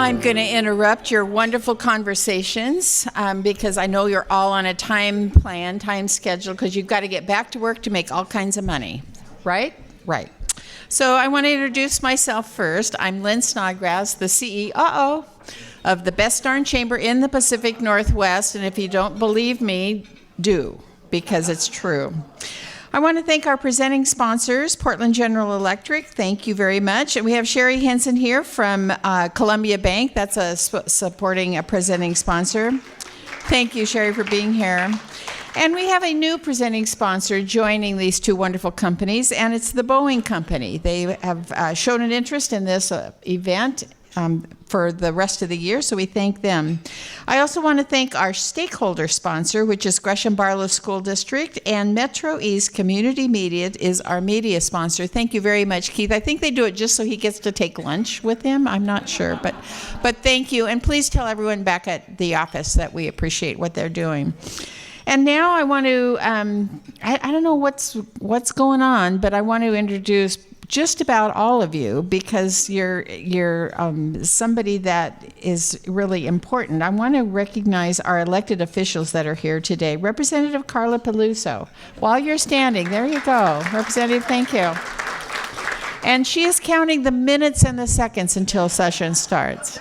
I'm going to interrupt your wonderful conversations because I know you're all on a time schedule, because you've got to get back to work to make all kinds of money, right? Right. So I want to introduce myself first. I'm Lynn Snodgrass, the CEO of the best darn chamber in the Pacific Northwest, and if you don't believe me, do, because it's true. I want to thank our presenting sponsors, Portland General Electric. Thank you very much. And we have Sherry Henson here from Columbia Bank. That's supporting a presenting sponsor. Thank you, Sherry, for being here. And we have a new presenting sponsor joining these two wonderful companies, and it's the Boeing Company. They have shown an interest in this event for the rest of the year, so we thank them. I also want to thank our stakeholder sponsor, which is Gresham Barlow School District, and MetroEast Community Media is our media sponsor. Thank you very much, Keith. I think they do it just so he gets to take lunch with him. I'm not sure, but thank you. And please tell everyone back at the office that we appreciate what they're doing. And now I want to, I don't know what's going on, but I want to introduce just about all of you, because you're somebody that is really important. I want to recognize our elected officials that are here today. Representative Carla Peluso, while you're standing, there you go. Representative, thank you. And she is counting the minutes and the seconds until session starts.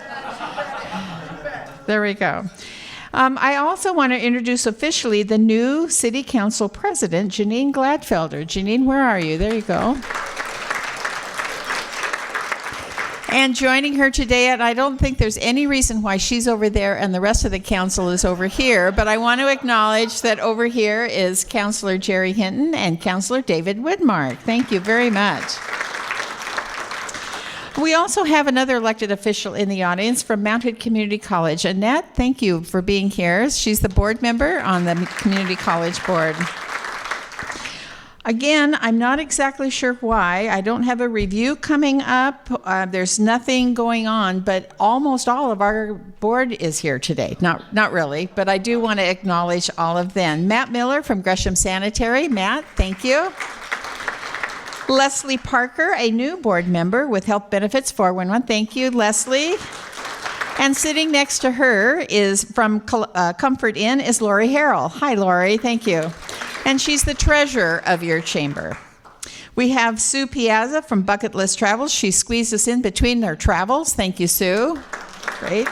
There we go. I also want to introduce officially the new City Council President, Janine Gladfelder. Janine, where are you? There you go. And joining her today, and I don't think there's any reason why she's over there and the rest of the council is over here, but I want to acknowledge that over here is Councilor Jerry Hinton and Councilor David Widmark. Thank you very much. We also have another elected official in the audience from Mount Hood Community College. Annette, thank you for being here. She's the board member on the Community College Board. Again, I'm not exactly sure why. I don't have a review coming up. There's nothing going on, but almost all of our board is here today. Not really, but I do want to acknowledge all of them. Matt Miller from Gresham Sanitary. Matt, thank you. Leslie Parker, a new board member with Health Benefits 411. Thank you, Leslie. And sitting next to her is from Comfort Inn is Lori Harrell. Hi, Lori. Thank you. And she's the treasurer of your chamber. We have Sue Piazza from Bucket List Travels. She squeezed us in between their travels. Thank you, Sue. Great.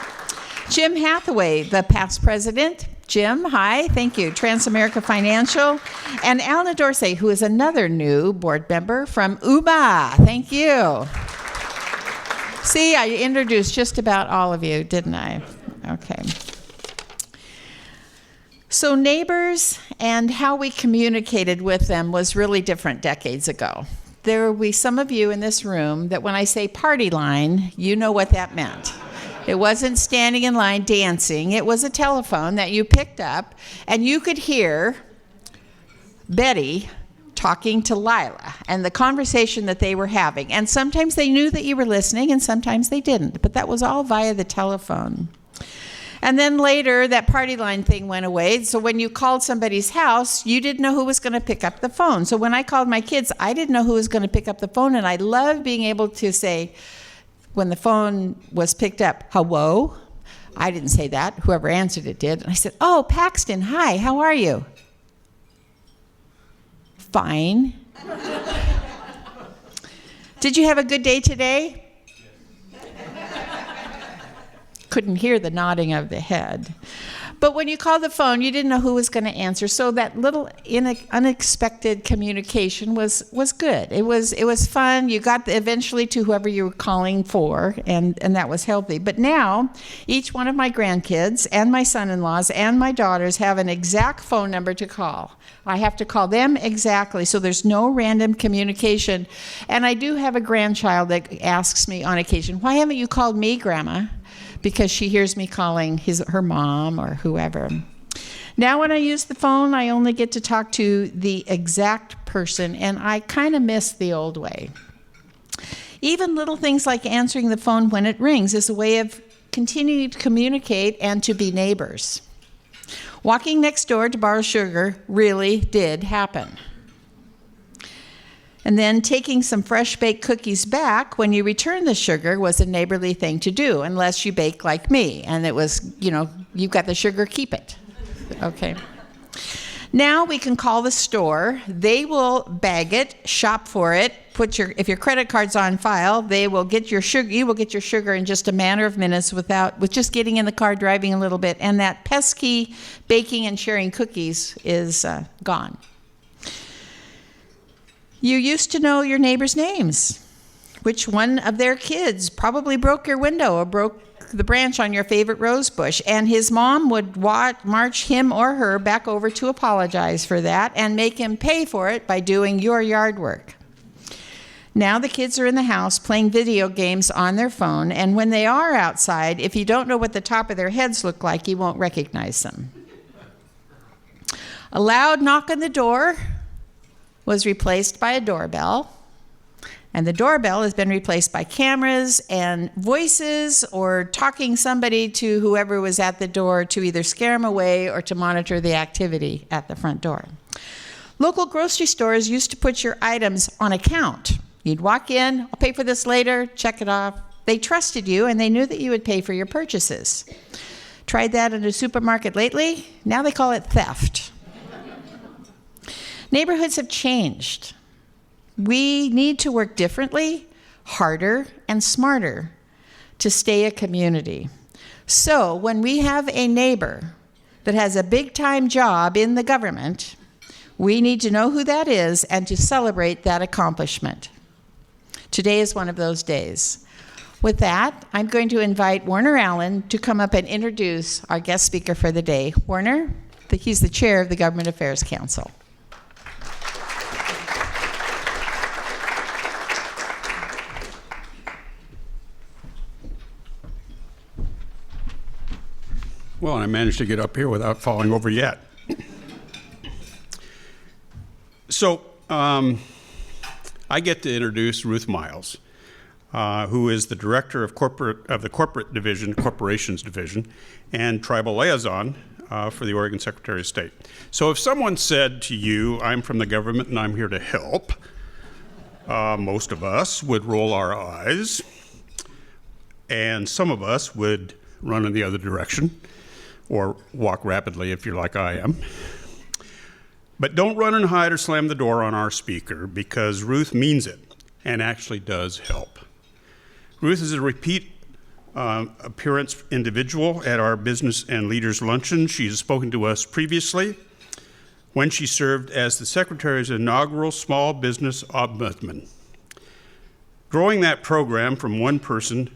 Jim Hathaway, the past president. Jim, hi, thank you. Transamerica Financial. And Alna Dorsey, who is another new board member from UBA. Thank you. See, I introduced just about all of you, didn't I? Okay. So neighbors and how we communicated with them was really different decades ago. There will be some of you in this room that when I say party line, you know what that meant. It wasn't standing in line dancing. It was a telephone that you picked up, and you could hear Betty talking to Lila and the conversation that they were having. And sometimes they knew that you were listening, and sometimes they didn't. But that was all via the telephone. And then later, that party line thing went away. So when you called somebody's house, you didn't know who was going to pick up the phone. So when I called my kids, I didn't know who was going to pick up the phone. And I loved being able to say, when the phone was picked up, hello? I didn't say that. Whoever answered it did. And I said, oh, Paxton, hi, how are you? Fine. Did you have a good day today? Couldn't hear the nodding of the head. But when you called the phone, you didn't know who was going to answer. So that little unexpected communication was good. It was fun. You got eventually to whoever you were calling for, and that was healthy. But now, each one of my grandkids and my son-in-laws and my daughters have an exact phone number to call. I have to call them exactly, so there's no random communication. And I do have a grandchild that asks me on occasion, why haven't you called me, Grandma? Because she hears me calling her mom or whoever. Now when I use the phone, I only get to talk to the exact person, and I kind of miss the old way. Even little things like answering the phone when it rings is a way of continuing to communicate and to be neighbors. Walking next door to borrow sugar really did happen. And then taking some fresh baked cookies back when you return the sugar was a neighborly thing to do, unless you bake like me. And it was, you've got the sugar, keep it. Okay. Now we can call the store. They will bag it, shop for it, if your credit card's on file, they will get your sugar. You will get your sugar in just a matter of minutes with just getting in the car, driving a little bit, and that pesky baking and sharing cookies is gone. You used to know your neighbors' names. Which one of their kids probably broke your window or broke the branch on your favorite rose bush, and his mom would march him or her back over to apologize for that and make him pay for it by doing your yard work. Now the kids are in the house playing video games on their phone, and when they are outside, if you don't know what the top of their heads look like, you won't recognize them. A loud knock on the door was replaced by a doorbell. And the doorbell has been replaced by cameras and voices or talking somebody to whoever was at the door to either scare them away or to monitor the activity at the front door. Local grocery stores used to put your items on account. You'd walk in, I'll pay for this later, check it off. They trusted you and they knew that you would pay for your purchases. Tried that in a supermarket lately? Now they call it theft. Neighborhoods have changed. We need to work differently, harder, and smarter to stay a community. So when we have a neighbor that has a big-time job in the government, we need to know who that is and to celebrate that accomplishment. Today is one of those days. With that, I'm going to invite Warner Allen to come up and introduce our guest speaker for the day. Warner, he's the chair of the Government Affairs Council. Well, I managed to get up here without falling over yet. So I get to introduce Ruth Miles, who is the director of the Corporations Division, and Tribal Liaison for the Oregon Secretary of State. So if someone said to you, I'm from the government and I'm here to help, most of us would roll our eyes, and some of us would run in the other direction, or walk rapidly if you're like I am. But don't run and hide or slam the door on our speaker, because Ruth means it and actually does help. Ruth is a repeat appearance individual at our Business and Leaders Luncheon. She has spoken to us previously when she served as the Secretary's inaugural Small Business Ombudsman, growing that program from one person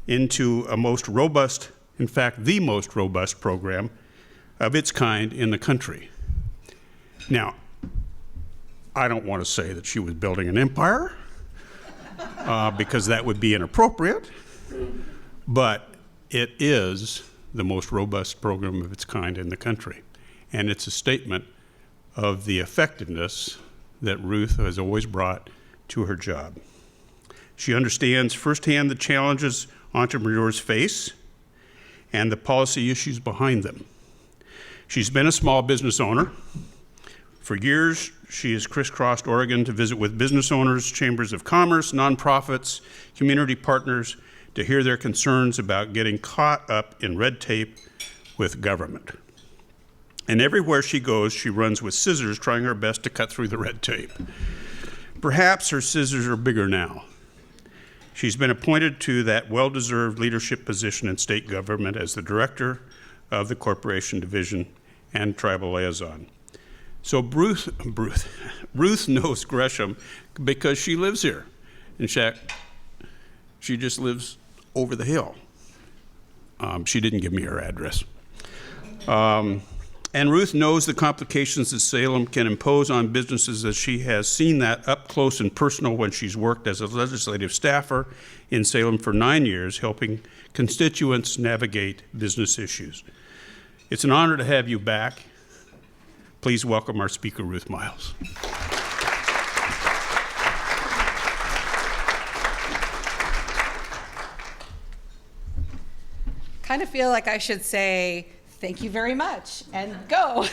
into a most robust, in fact, the most robust program of its kind in the country. Now, I don't want to say that she was building an empire, because that would be inappropriate, but it is the most robust program of its kind in the country. And it's a statement of the effectiveness that Ruth has always brought to her job. She understands firsthand the challenges entrepreneurs face and the policy issues behind them. She's been a small business owner. For years, she has crisscrossed Oregon to visit with business owners, chambers of commerce, nonprofits, community partners, to hear their concerns about getting caught up in red tape with government. And everywhere she goes, she runs with scissors, trying her best to cut through the red tape. Perhaps her scissors are bigger now. She's been appointed to that well-deserved leadership position in state government as the director of the Corporation Division and Tribal Liaison. So Ruth knows Gresham because she lives here. In fact, she just lives over the hill. She didn't give me her address. And Ruth knows the complications that Salem can impose on businesses, as she has seen that up close and personal when she's worked as a legislative staffer in Salem for 9 years, helping constituents navigate business issues. It's an honor to have you back. Please welcome our speaker, Ruth Miles. Kind of feel like I should say, thank you very much, and go.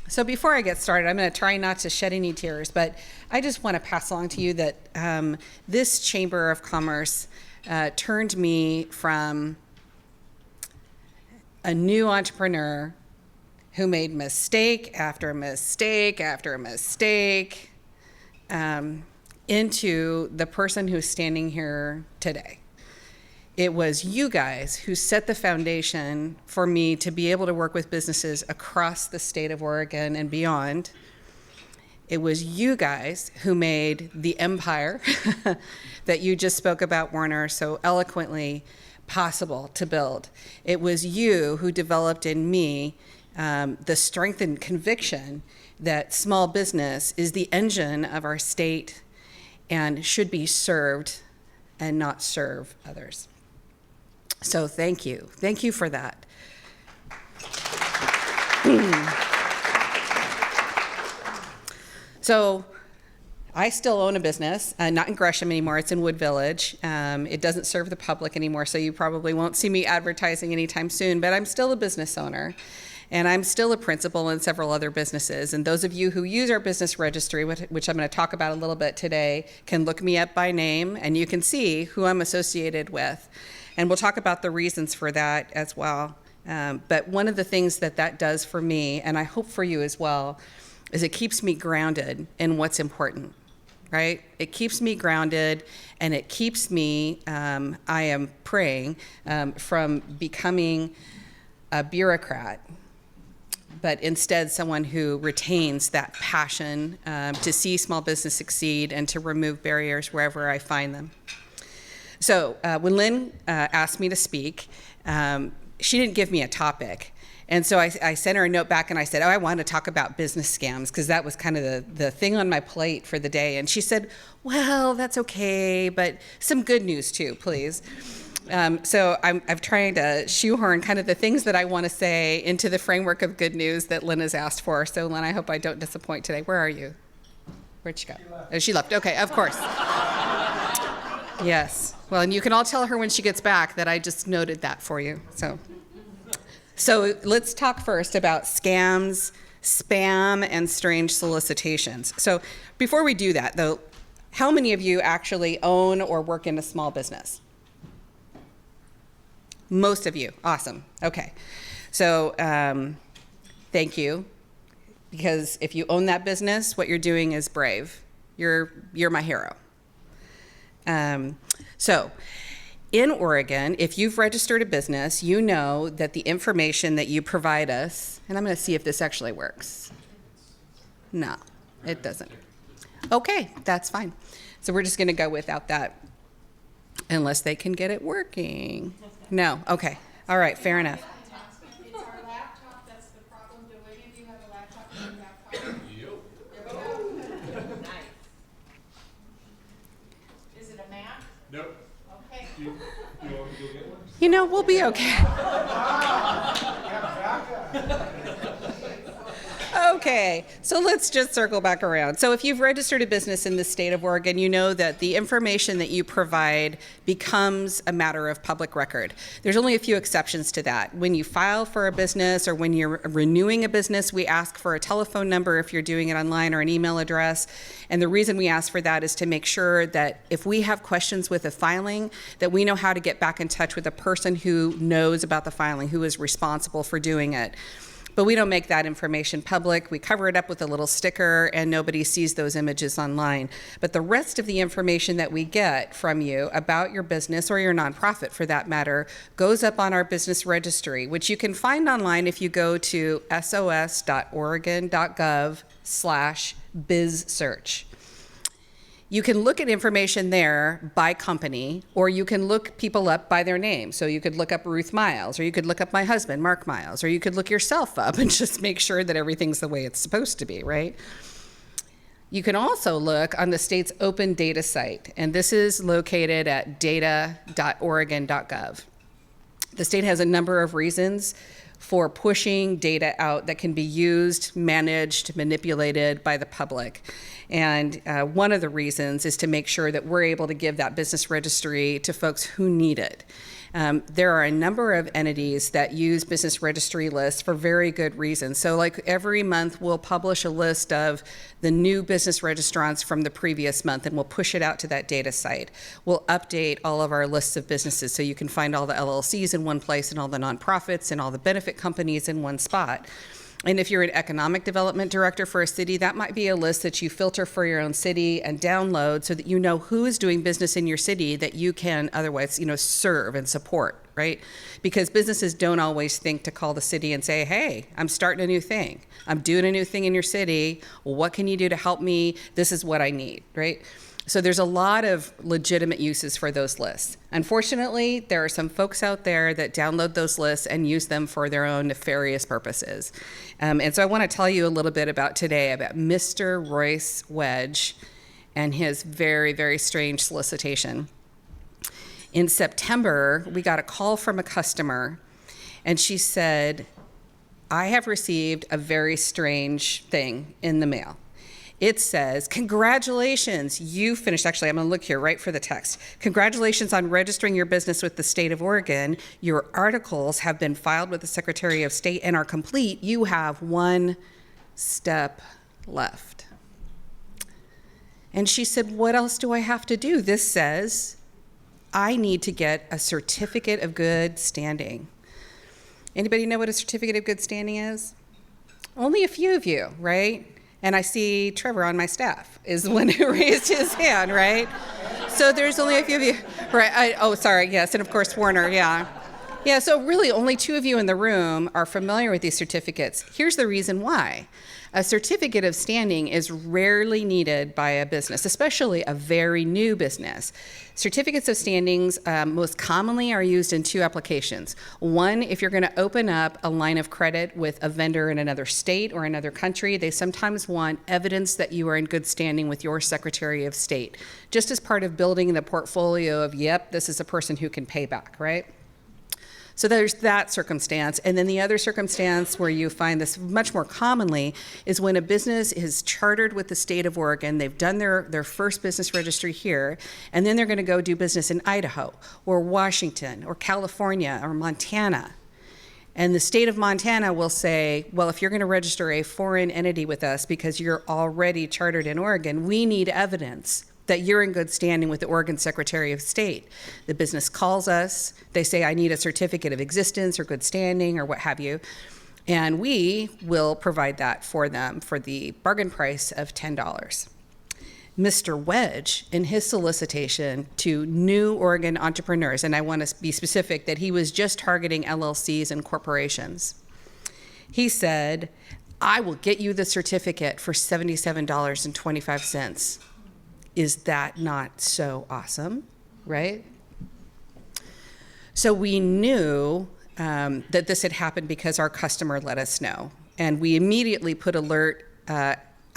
So before I get started, I'm going to try not to shed any tears, but I just want to pass along to you that this Chamber of Commerce turned me from a new entrepreneur who made mistake after mistake after mistake into the person who's standing here today. It was you guys who set the foundation for me to be able to work with businesses across the state of Oregon and beyond. It was you guys who made the empire that you just spoke about, Warner, so eloquently possible to build. It was you who developed in me the strength and conviction that small business is the engine of our state and should be served and not serve others. So thank you. Thank you for that. So I still own a business, not in Gresham anymore. It's in Wood Village. It doesn't serve the public anymore, so you probably won't see me advertising anytime soon, but I'm still a business owner. And I'm still a principal in several other businesses. And those of you who use our business registry, which I'm going to talk about a little bit today, can look me up by name, and you can see who I'm associated with. And we'll talk about the reasons for that as well. But one of the things that does for me, and I hope for you as well, is it keeps me grounded in what's important, right? It keeps me grounded, and it keeps me, I am praying, from becoming a bureaucrat, but instead someone who retains that passion to see small business succeed and to remove barriers wherever I find them. So when Lynn asked me to speak, she didn't give me a topic. And so I sent her a note back and I said, I want to talk about business scams because that was kind of the thing on my plate for the day. And she said, well, that's okay, but some good news too, please. So I'm trying to shoehorn kind of the things that I want to say into the framework of good news that Lynn has asked for. So Lynn, I hope I don't disappoint today. Where are you? Where'd she go? Oh, she left. Okay, of course. Yes. Well, and you can all tell her when she gets back that I just noted that for you. So let's talk first about scams, spam, and strange solicitations. So before we do that, though, how many of you actually own or work in a small business? Most of you. Awesome. Okay. So thank you. Because if you own that business, what you're doing is brave. You're my hero. So in Oregon, if you've registered a business, you know that the information that you provide us, and I'm going to see if this actually works. No, it doesn't. Okay, that's fine. So we're just going to go without that unless they can get it working. No, okay. All right, fair enough. It's our laptop that's the problem. Do any of you have a laptop in your back pocket? Yep. Nice. Is it a Mac? Nope. Okay. Do you want me to go get one? You know, we'll be okay. Okay, so let's just circle back around. So if you've registered a business in the state of Oregon, you know that the information that you provide becomes a matter of public record. There's only a few exceptions to that. When you file for a business or when you're renewing a business, we ask for a telephone number if you're doing it online or an email address. And the reason we ask for that is to make sure that if we have questions with a filing, that we know how to get back in touch with the person who knows about the filing, who is responsible for doing it. But we don't make that information public. We cover it up with a little sticker and nobody sees those images online. But the rest of the information that we get from you about your business or your nonprofit for that matter goes up on our business registry, which you can find online if you go to sos.oregon.gov/bizsearch. You can look at information there by company, or you can look people up by their name. So you could look up Ruth Miles, or you could look up my husband, Mark Miles, or you could look yourself up and just make sure that everything's the way it's supposed to be, right? You can also look on the state's open data site, and this is located at data.oregon.gov. The state has a number of reasons for pushing data out that can be used, managed, manipulated by the public. And one of the reasons is to make sure that we're able to give that business registry to folks who need it. There are a number of entities that use business registry lists for very good reasons. So like every month we'll publish a list of the new business registrants from the previous month, and we'll push it out to that data site. We'll update all of our lists of businesses so you can find all the LLCs in one place and all the nonprofits and all the benefit companies in one spot. And if you're an economic development director for a city, that might be a list that you filter for your own city and download so that you know who is doing business in your city that you can otherwise, serve and support, right? Because businesses don't always think to call the city and say, hey, I'm starting a new thing. I'm doing a new thing in your city. What can you do to help me? This is what I need, right? So there's a lot of legitimate uses for those lists. Unfortunately, there are some folks out there that download those lists and use them for their own nefarious purposes. And so I want to tell you a little bit about today about Mr. Royce Wedge and his very, very strange solicitation. In September, we got a call from a customer, and she said, I have received a very strange thing in the mail. It says, congratulations, you finished. Actually, I'm going to look here right for the text. Congratulations on registering your business with the state of Oregon. Your articles have been filed with the Secretary of State and are complete. You have one step left. And she said, what else do I have to do? This says, I need to get a certificate of good standing. Anybody know what a certificate of good standing is? Only a few of you, right? And I see Trevor on my staff is the one who raised his hand, right? So there's only a few of you, right? Sorry, yes, and of course Warner, yeah. Yeah, so really only 2 of you in the room are familiar with these certificates. Here's the reason why. A certificate of standing is rarely needed by a business, especially a very new business. Certificates of standings most commonly are used in 2 applications. One, if you're going to open up a line of credit with a vendor in another state or another country, they sometimes want evidence that you are in good standing with your Secretary of State, just as part of building the portfolio of, yep, this is a person who can pay back, right? So there's that circumstance. And then the other circumstance where you find this much more commonly is when a business is chartered with the state of Oregon, they've done their first business registry here, and then they're going to go do business in Idaho or Washington or California or Montana. And the state of Montana will say, well, if you're going to register a foreign entity with us because you're already chartered in Oregon, we need evidence that you're in good standing with the Oregon Secretary of State. The business calls us, they say, I need a certificate of existence or good standing or what have you, and we will provide that for them for the bargain price of $10. Mr. Wedge, in his solicitation to new Oregon entrepreneurs, and I want to be specific that he was just targeting LLCs and corporations, he said, I will get you the certificate for $77.25. Is that not so awesome, right? So we knew that this had happened because our customer let us know. And we immediately put alert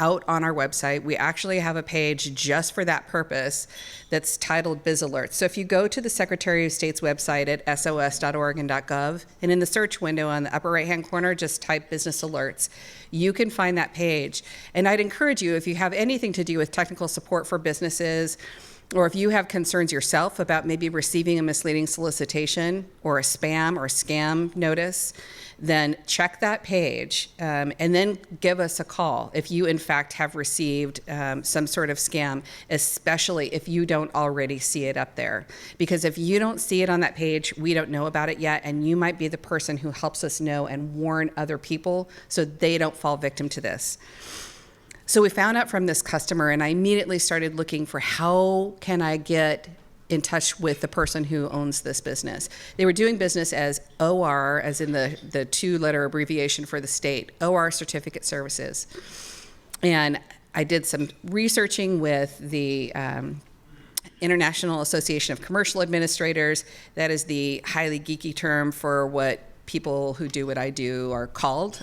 out on our website. We actually have a page just for that purpose that's titled Biz Alerts. So if you go to the Secretary of State's website at sos.oregon.gov, and in the search window on the upper right-hand corner, just type Business Alerts, you can find that page. And I'd encourage you, if you have anything to do with technical support for businesses, or if you have concerns yourself about maybe receiving a misleading solicitation or a spam or scam notice, then check that page and then give us a call if you in fact have received some sort of scam, especially if you don't already see it up there. Because if you don't see it on that page, we don't know about it yet, and you might be the person who helps us know and warn other people so they don't fall victim to this. So we found out from this customer, and I immediately started looking for how can I get in touch with the person who owns this business. They were doing business as OR, as in the 2-letter abbreviation for the state, OR Certificate Services. And I did some researching with the International Association of Commercial Administrators. That is the highly geeky term for what people who do what I do are called.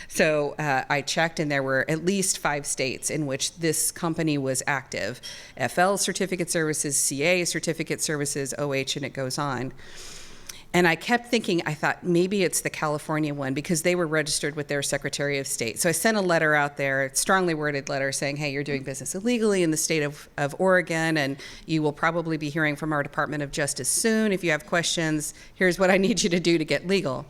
So I checked, and there were at least 5 states in which this company was active. FL Certificate Services, CA Certificate Services, OH, and it goes on. And I kept thinking, I thought maybe it's the California one because they were registered with their Secretary of State. So I sent a letter out there, a strongly worded letter saying, hey, you're doing business illegally in the state of Oregon, and you will probably be hearing from our Department of Justice soon. If you have questions, here's what I need you to do to get legal.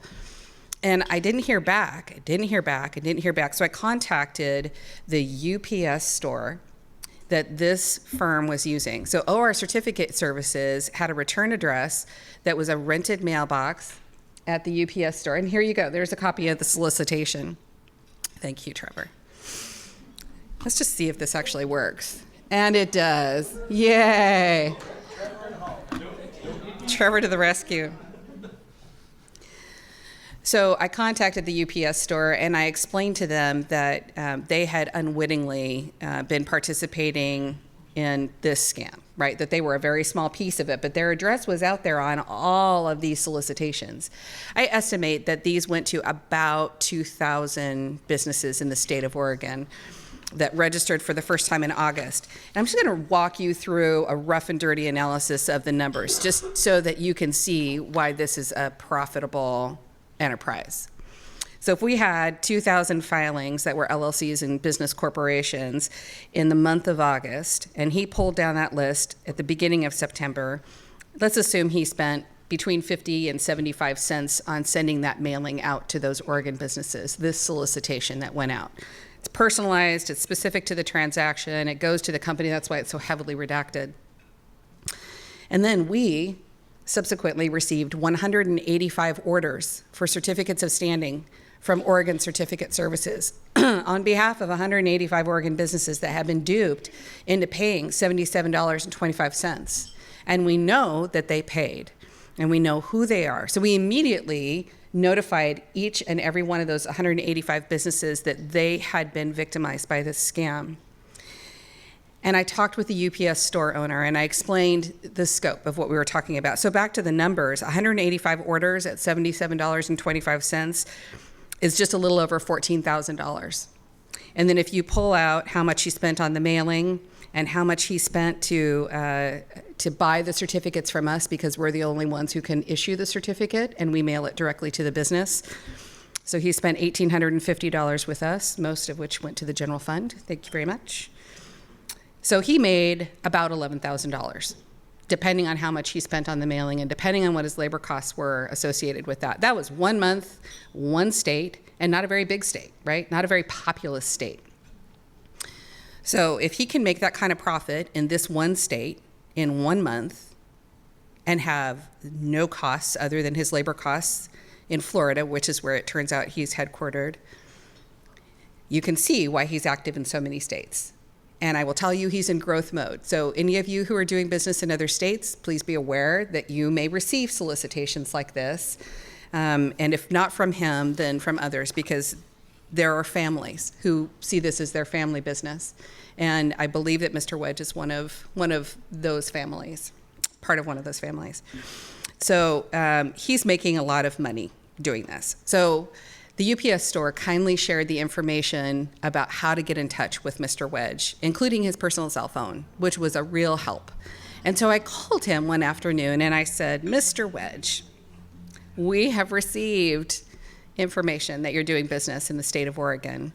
And I didn't hear back. So I contacted the UPS store that this firm was using. So OR Certificate Services had a return address that was a rented mailbox at the UPS store. And here you go. There's a copy of the solicitation. Thank you, Trevor. Let's just see if this actually works. And it does. Yay. Trevor to the rescue. So I contacted the UPS store and I explained to them that they had unwittingly been participating in this scam, right? That they were a very small piece of it, but their address was out there on all of these solicitations. I estimate that these went to about 2,000 businesses in the state of Oregon that registered for the first time in August. And I'm just going to walk you through a rough and dirty analysis of the numbers, just so that you can see why this is a profitable enterprise. So if we had 2,000 filings that were LLCs and business corporations in the month of August, and he pulled down that list at the beginning of September, let's assume he spent between 50 and 75 cents on sending that mailing out to those Oregon businesses, this solicitation that went out. It's personalized, it's specific to the transaction, it goes to the company, that's why it's so heavily redacted. And then we subsequently received 185 orders for certificates of standing from Oregon Certificate Services on behalf of 185 Oregon businesses that have been duped into paying $77.25. And we know that they paid, and we know who they are. So we immediately notified each and every one of those 185 businesses that they had been victimized by this scam. And I talked with the UPS store owner and I explained the scope of what we were talking about. So back to the numbers, 185 orders at $77.25 is just a little over $14,000. And then if you pull out how much he spent on the mailing and how much he spent to buy the certificates from us, because we're the only ones who can issue the certificate and we mail it directly to the business. So he spent $1,850 with us, most of which went to the general fund. Thank you very much. So he made about $11,000, depending on how much he spent on the mailing and depending on what his labor costs were associated with that. That was 1 month, one state, and not a very big state, right? Not a very populous state. So if he can make that kind of profit in this one state in 1 month and have no costs other than his labor costs in Florida, which is where it turns out he's headquartered, you can see why he's active in so many states. And I will tell you, he's in growth mode. So any of you who are doing business in other states, please be aware that you may receive solicitations like this. And if not from him, then from others, because there are families who see this as their family business. And I believe that Mr. Wedge is one of those families, part of one of those families. So he's making a lot of money doing this. So the UPS store kindly shared the information about how to get in touch with Mr. Wedge, including his personal cell phone, which was a real help. And so I called him one afternoon and I said, Mr. Wedge, we have received information that you're doing business in the state of Oregon.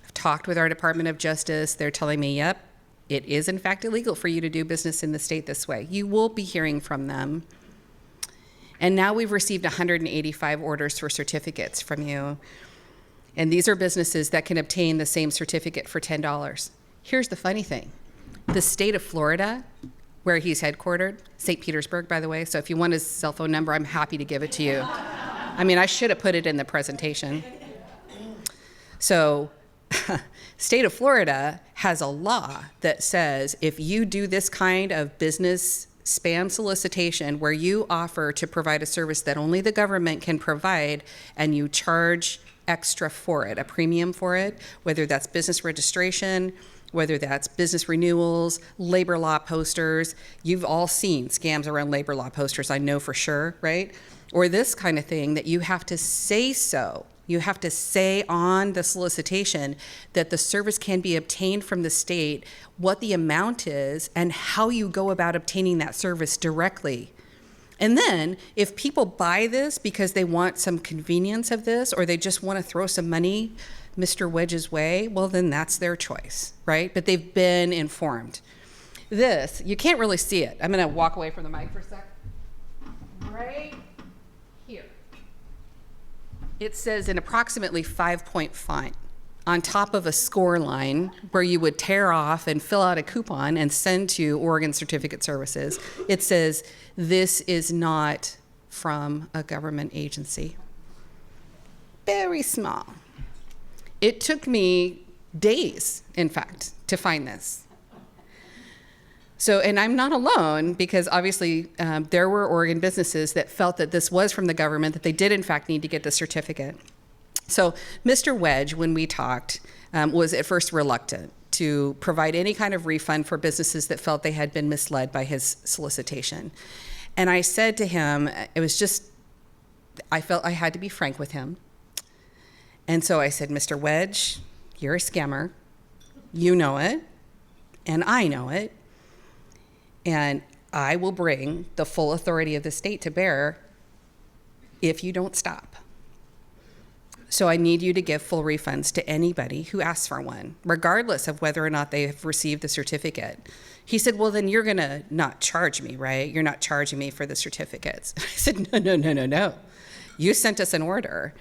I've talked with our Department of Justice. They're telling me, yep, it is in fact illegal for you to do business in the state this way. You will be hearing from them. And now we've received 185 orders for certificates from you. And these are businesses that can obtain the same certificate for $10. Here's the funny thing. The state of Florida, where he's headquartered, St. Petersburg, by the way, so if you want his cell phone number, I'm happy to give it to you. I mean, I should have put it in the presentation. So, state of Florida has a law that says if you do this kind of business spam solicitation where you offer to provide a service that only the government can provide and you charge extra for it, a premium for it, whether that's business registration, whether that's business renewals, labor law posters. You've all seen scams around labor law posters, I know for sure, right? Or this kind of thing that you have to say so. You have to say on the solicitation that the service can be obtained from the state, what the amount is, and how you go about obtaining that service directly. And then if people buy this because they want some convenience of this, or they just want to throw some money Mr. Wedge's way, well, then that's their choice, right? But they've been informed. This, you can't really see it. I'm going to walk away from the mic for a sec. Right here. It says in approximately 5-point font on top of a score line where you would tear off and fill out a coupon and send to Oregon Certificate Services. It says, "This is not from a government agency." Very small. It took me days, in fact, to find this. So, and I'm not alone, because obviously there were Oregon businesses that felt that this was from the government, that they did in fact need to get the certificate. So Mr. Wedge, when we talked, was at first reluctant to provide any kind of refund for businesses that felt they had been misled by his solicitation. And I said to him, it was just, I felt I had to be frank with him. And so I said, "Mr. Wedge, you're a scammer. You know it, and I know it. And I will bring the full authority of the state to bear if you don't stop. So I need you to give full refunds to anybody who asks for one, regardless of whether or not they have received the certificate." He said, "Well, then you're going to not charge me, right? You're not charging me for the certificates." I said, No. You sent us an order.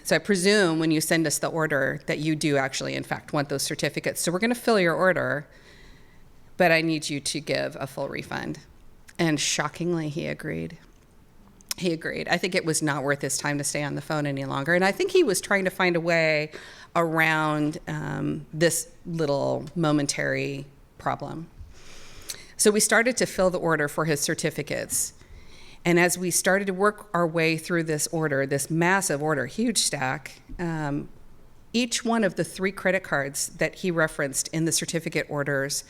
So I presume when you send us the order that you do actually, in fact, want those certificates. So we're going to fill your order, but I need you to give a full refund. And shockingly, he agreed. He agreed. I think it was not worth his time to stay on the phone any longer. And I think he was trying to find a way around this little momentary problem. So we started to fill the order for his certificates. And as we started to work our way through this order, this massive order, huge stack, each one of the 3 credit cards that he referenced in the certificate orders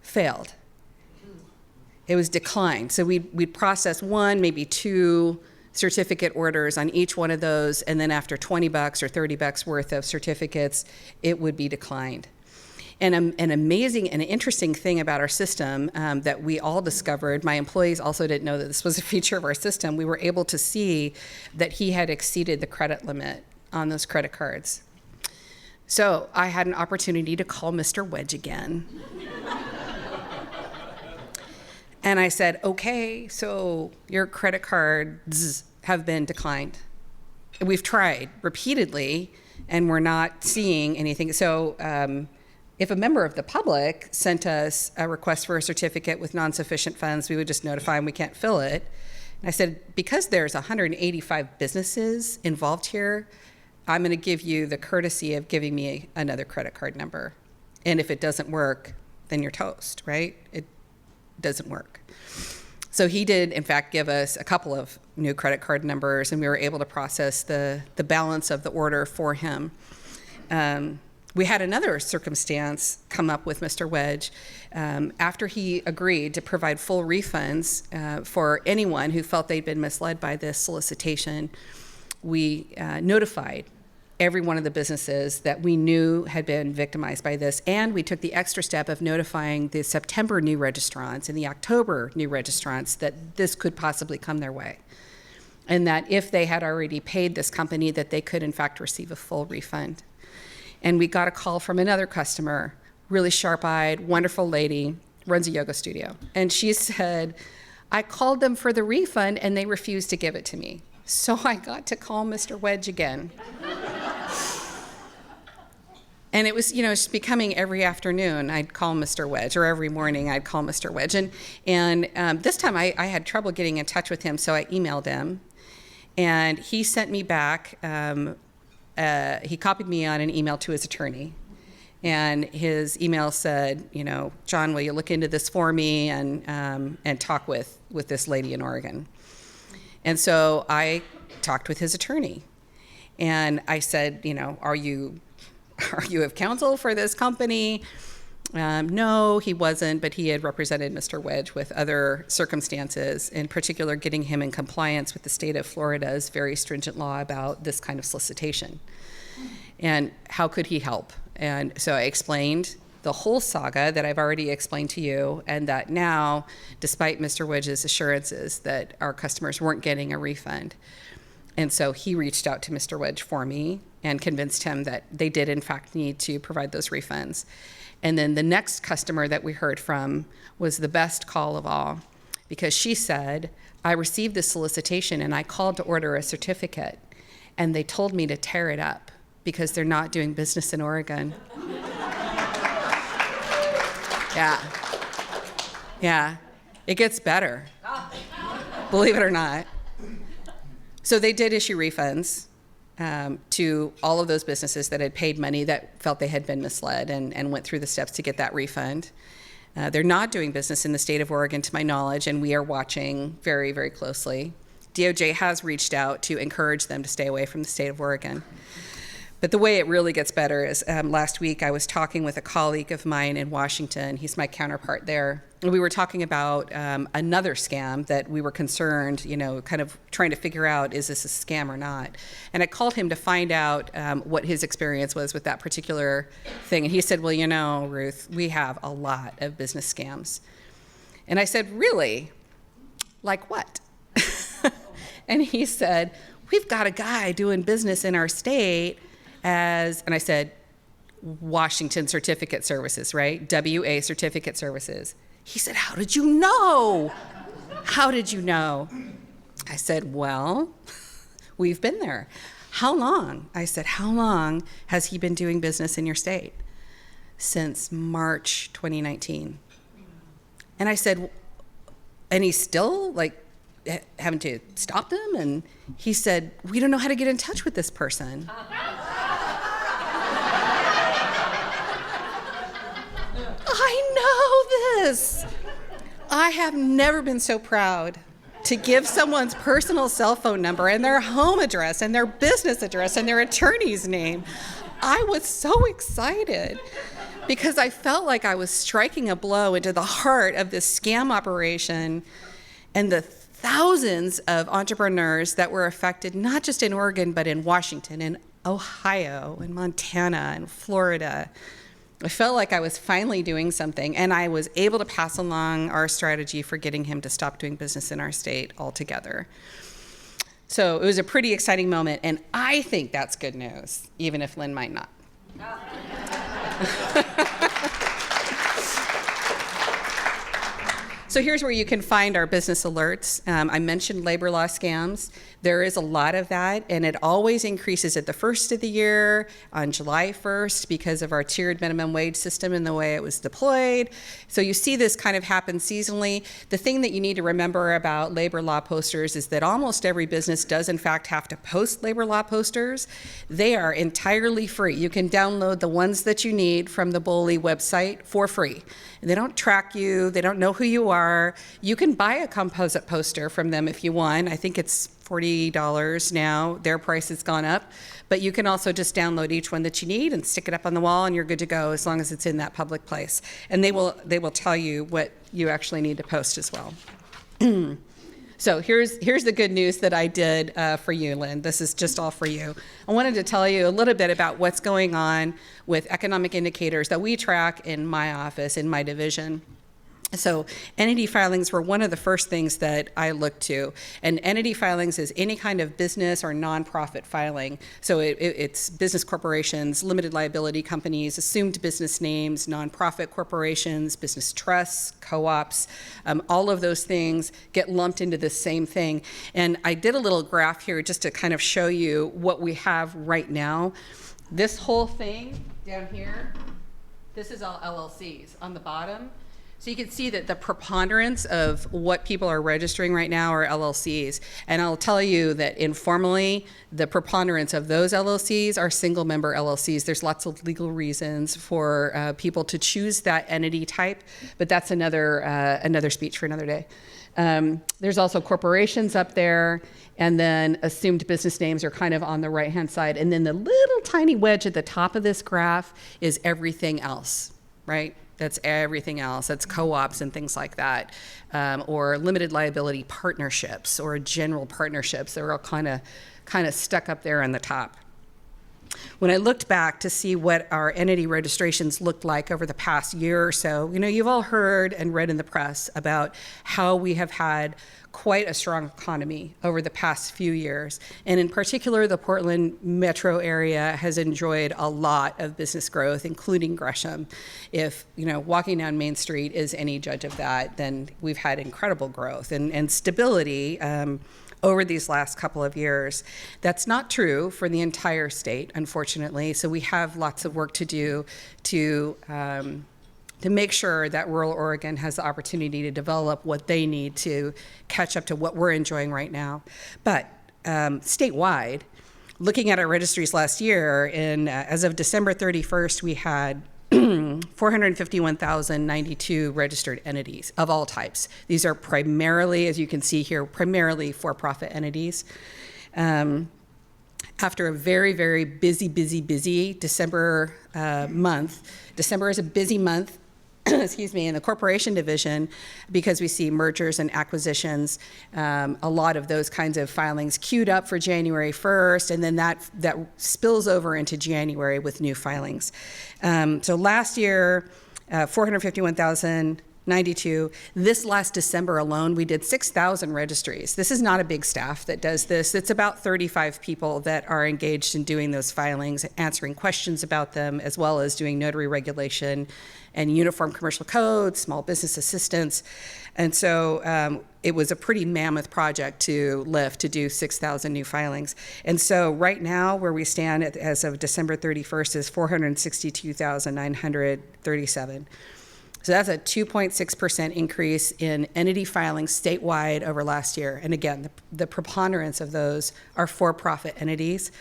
failed. It was declined. So we'd process 1, maybe 2 certificate orders on each one of those, and then after $20 or $30 worth of certificates, it would be declined. And an amazing and interesting thing about our system that we all discovered, my employees also didn't know that this was a feature of our system, we were able to see that he had exceeded the credit limit on those credit cards. So I had an opportunity to call Mr. Wedge again. And I said, "Okay, so your credit cards have been declined. We've tried repeatedly, and we're not seeing anything." So if a member of the public sent us a request for a certificate with non-sufficient funds, we would just notify them we can't fill it. And I said, because there's 185 businesses involved here, I'm going to give you the courtesy of giving me another credit card number. And if it doesn't work, then you're toast, right? It doesn't work. So he did, in fact, give us a couple of new credit card numbers, and we were able to process the balance of the order for him. We had another circumstance come up with Mr. Wedge. After he agreed to provide full refunds for anyone who felt they'd been misled by this solicitation, we notified every one of the businesses that we knew had been victimized by this, and we took the extra step of notifying the September new registrants and the October new registrants that this could possibly come their way, and that if they had already paid this company, that they could in fact receive a full refund. And we got a call from another customer, really sharp-eyed, wonderful lady, runs a yoga studio. And she said, "I called them for the refund and they refused to give it to me. So I got to call Mr. Wedge again." And it was, it's becoming every afternoon I'd call Mr. Wedge, or every morning I'd call Mr. Wedge. And this time I had trouble getting in touch with him, so I emailed him. And he sent me back, he copied me on an email to his attorney. And his email said, "John, will you look into this for me and talk with this lady in Oregon?" And so I talked with his attorney. And I said, are you of counsel for this company? No, he wasn't, but he had represented Mr. Wedge with other circumstances, in particular getting him in compliance with the state of Florida's very stringent law about this kind of solicitation. And how could he help? And so I explained the whole saga that I've already explained to you, and that now, despite Mr. Wedge's assurances that our customers weren't getting a refund. And so he reached out to Mr. Wedge for me and convinced him that they did, in fact, need to provide those refunds. And then the next customer that we heard from was the best call of all, because she said, I received this solicitation and I called to order a certificate, and they told me to tear it up because they're not doing business in Oregon. Yeah, it gets better, believe it or not. So they did issue refunds to all of those businesses that had paid money that felt they had been misled and went through the steps to get that refund. They're not doing business in the state of Oregon, to my knowledge, and we are watching very, very closely. DOJ has reached out to encourage them to stay away from the state of Oregon. But the way it really gets better is last week I was talking with a colleague of mine in Washington. He's my counterpart there. And we were talking about another scam that we were concerned, kind of trying to figure out, is this a scam or not? And I called him to find out what his experience was with that particular thing. And he said, well, Ruth, we have a lot of business scams. And I said, really? Like what? And he said, we've got a guy doing business in our state and I said, Washington Certificate Services, right? WA Certificate Services. He said, how did you know? How did you know? I said, well, we've been there. How long? I said, how long has he been doing business in your state? Since March 2019. And I said, and he's still having to stop them? And he said, we don't know how to get in touch with this person. I know this. I have never been so proud to give someone's personal cell phone number and their home address and their business address and their attorney's name. I was so excited because I felt like I was striking a blow into the heart of this scam operation and the thousands of entrepreneurs that were affected, not just in Oregon, but in Washington and Ohio and Montana and Florida. I felt like I was finally doing something, and I was able to pass along our strategy for getting him to stop doing business in our state altogether. So it was a pretty exciting moment, and I think that's good news, even if Lynn might not. So here's where you can find our business alerts. I mentioned labor law scams. There is a lot of that, and it always increases at the first of the year, on July 1st, because of our tiered minimum wage system and the way it was deployed. So you see this kind of happen seasonally. The thing that you need to remember about labor law posters is that almost every business does, in fact, have to post labor law posters. They are entirely free. You can download the ones that you need from the BOLI website for free. They don't track you. They don't know who you are. You can buy a composite poster from them if you want. I think it's $40 now. Their price has gone up. But you can also just download each one that you need and stick it up on the wall, and you're good to go as long as it's in that public place. And they will tell you what you actually need to post as well. So here's the good news that I did for you, Lynn. This is just all for you. I wanted to tell you a little bit about what's going on with economic indicators that we track in my office, in my division. So entity filings were one of the first things that I looked to. And entity filings is any kind of business or nonprofit filing. So it's business corporations, limited liability companies, assumed business names, nonprofit corporations, business trusts, co-ops. All of those things get lumped into the same thing. And I did a little graph here just to kind of show you what we have right now. This whole thing down here, this is all LLCs on the bottom. So you can see that the preponderance of what people are registering right now are LLCs. And I'll tell you that informally, the preponderance of those LLCs are single member LLCs. There's lots of legal reasons for people to choose that entity type, but that's another speech for another day. There's also corporations up there, and then assumed business names are kind of on the right-hand side. And then the little tiny wedge at the top of this graph is everything else, right? That's everything else. That's co-ops and things like that, or limited liability partnerships or general partnerships. They're all kind of stuck up there on the top. When I looked back to see what our entity registrations looked like over the past year or so, you've all heard and read in the press about how we have had quite a strong economy over the past few years. And in particular, the Portland metro area has enjoyed a lot of business growth, including Gresham. If, walking down Main Street is any judge of that, then we've had incredible growth and stability over these last couple of years. That's not true for the entire state, unfortunately. So we have lots of work to do to make sure that rural Oregon has the opportunity to develop what they need to catch up to what we're enjoying right now. But statewide, looking at our registries last year, as of December 31st, we had 451,092 registered entities of all types. These are primarily, as you can see here, primarily for-profit entities. After a very, very busy December month, December is a busy month, excuse me, in the corporation division, because we see mergers and acquisitions, a lot of those kinds of filings queued up for January 1st, and then that spills over into January with new filings. So last year, 451,092. This last December alone, we did 6,000 registries. This is not a big staff that does this. It's about 35 people that are engaged in doing those filings, answering questions about them, as well as doing notary regulation and uniform commercial code, small business assistance. And so it was a pretty mammoth project to do 6,000 new filings. And so right now, where we stand as of December 31st is 462,937. So that's a 2.6% increase in entity filings statewide over last year. And again, the preponderance of those are for-profit entities.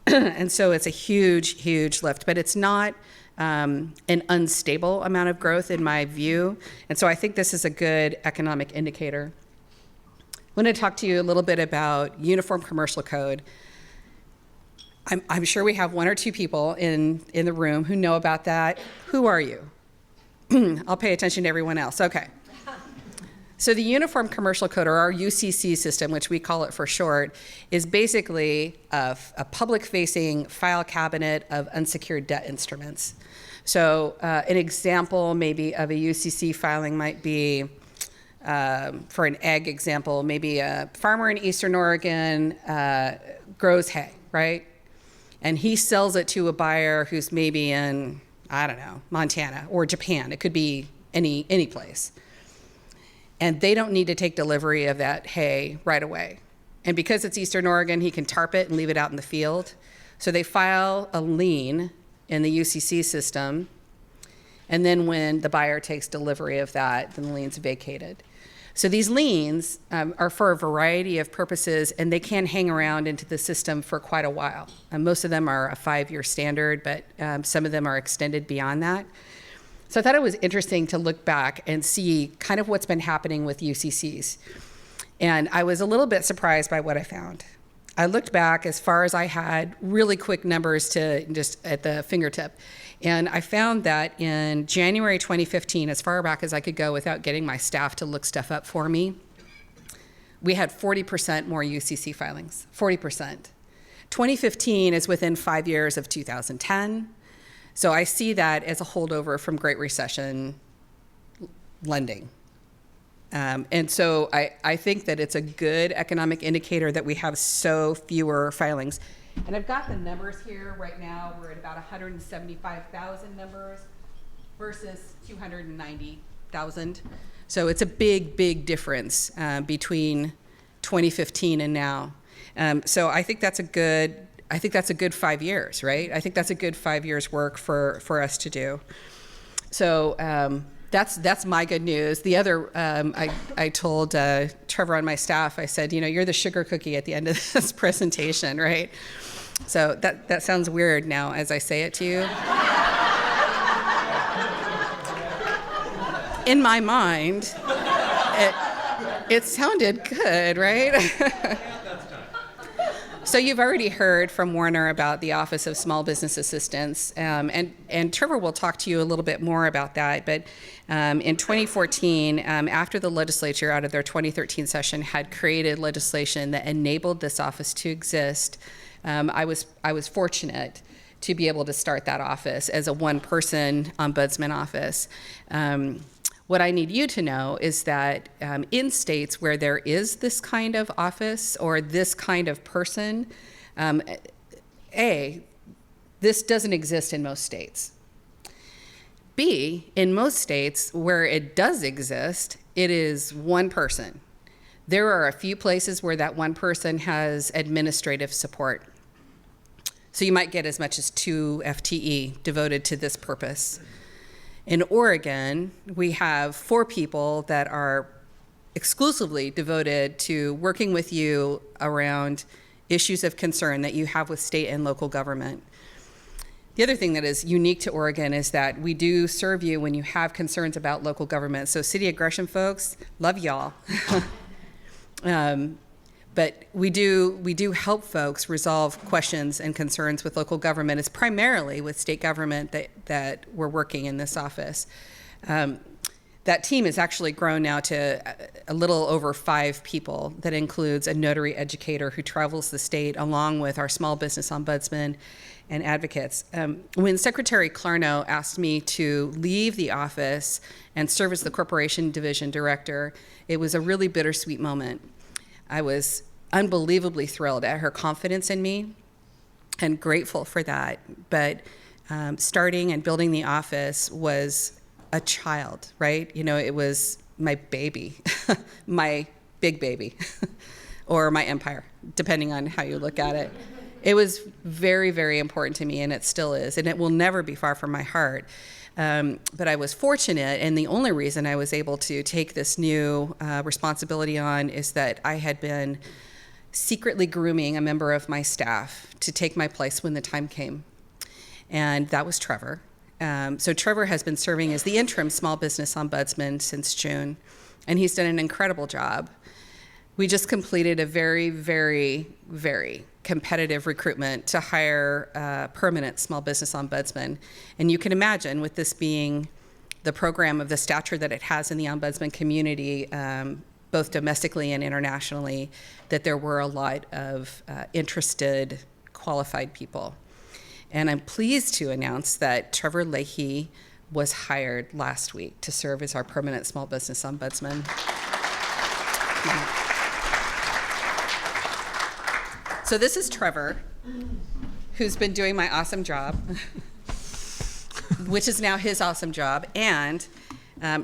And so it's a huge lift, but it's not an unstable amount of growth in my view. And so I think this is a good economic indicator. I want to talk to you a little bit about uniform commercial code. I'm sure we have one or two people in the room who know about that. Who are you? I'll pay attention to everyone else. Okay. So the Uniform Commercial Code, or our UCC system, which we call it for short, is basically a public-facing file cabinet of unsecured debt instruments. So an example maybe of a UCC filing might be, for an egg example, maybe a farmer in Eastern Oregon grows hay, right? And he sells it to a buyer who's maybe in, I don't know, Montana or Japan. It could be any place. And they don't need to take delivery of that hay right away. And because it's Eastern Oregon, he can tarp it and leave it out in the field. So they file a lien in the UCC system. And then when the buyer takes delivery of that, then the lien's vacated. So these liens are for a variety of purposes, and they can hang around into the system for quite a while. Most of them are a 5-year standard, but some of them are extended beyond that. So I thought it was interesting to look back and see kind of what's been happening with UCCs. And I was a little bit surprised by what I found. I looked back as far as I had, really quick numbers to just at the fingertip. And I found that in January 2015, as far back as I could go without getting my staff to look stuff up for me, we had 40% more UCC filings, 40%. 2015 is within 5 years of 2010. So I see that as a holdover from Great Recession lending. And so I think that it's a good economic indicator that we have so fewer filings. And I've got the numbers here right now. We're at about 175,000 numbers versus 290,000. So it's a big difference between 2015 and now. So I think that's a good 5 years, right? I think that's a good 5 years work for us to do. So that's my good news. The other, I told Trevor on my staff, I said, you're the sugar cookie at the end of this presentation, right? So that sounds weird now as I say it to you. In my mind, it sounded good, right? So you've already heard from Warner about the Office of Small Business Assistance, and Trevor will talk to you a little bit more about that. But in 2014, after the legislature, out of their 2013 session, had created legislation that enabled this office to exist, I was fortunate to be able to start that office as a one-person ombudsman office. What I need you to know is that in states where there is this kind of office or this kind of person, this doesn't exist in most states. B, in most states where it does exist, it is one person. There are a few places where that one person has administrative support. So you might get as much as 2 FTE devoted to this purpose. In Oregon, we have 4 people that are exclusively devoted to working with you around issues of concern that you have with state and local government. The other thing that is unique to Oregon is that we do serve you when you have concerns about local government. So City of Gresham folks, love y'all. But we do help folks resolve questions and concerns with local government. It's primarily with state government that we're working in this office. That team has actually grown now to a little over 5 people. That includes a notary educator who travels the state along with our small business ombudsman and advocates. When Secretary Clarno asked me to leave the office and serve as the corporation division director, it was a really bittersweet moment. I was unbelievably thrilled at her confidence in me and grateful for that. But starting and building the office was a child, right? You know, it was my baby, my big baby, or my empire, depending on how you look at it. It was very, very important to me, and it still is, and it will never be far from my heart. But I was fortunate, and the only reason I was able to take this new responsibility on is that I had been secretly grooming a member of my staff to take my place when the time came, and that was Trevor. So Trevor has been serving as the interim small business ombudsman since June, and he's done an incredible job. We just completed a very, very, very competitive recruitment to hire a permanent small business ombudsman. And you can imagine, with this being the program of the stature that it has in the ombudsman community, both domestically and internationally, that there were a lot of interested, qualified people. And I'm pleased to announce that Trevor Leahy was hired last week to serve as our permanent small business ombudsman. So this is Trevor, who's been doing my awesome job, which is now his awesome job, and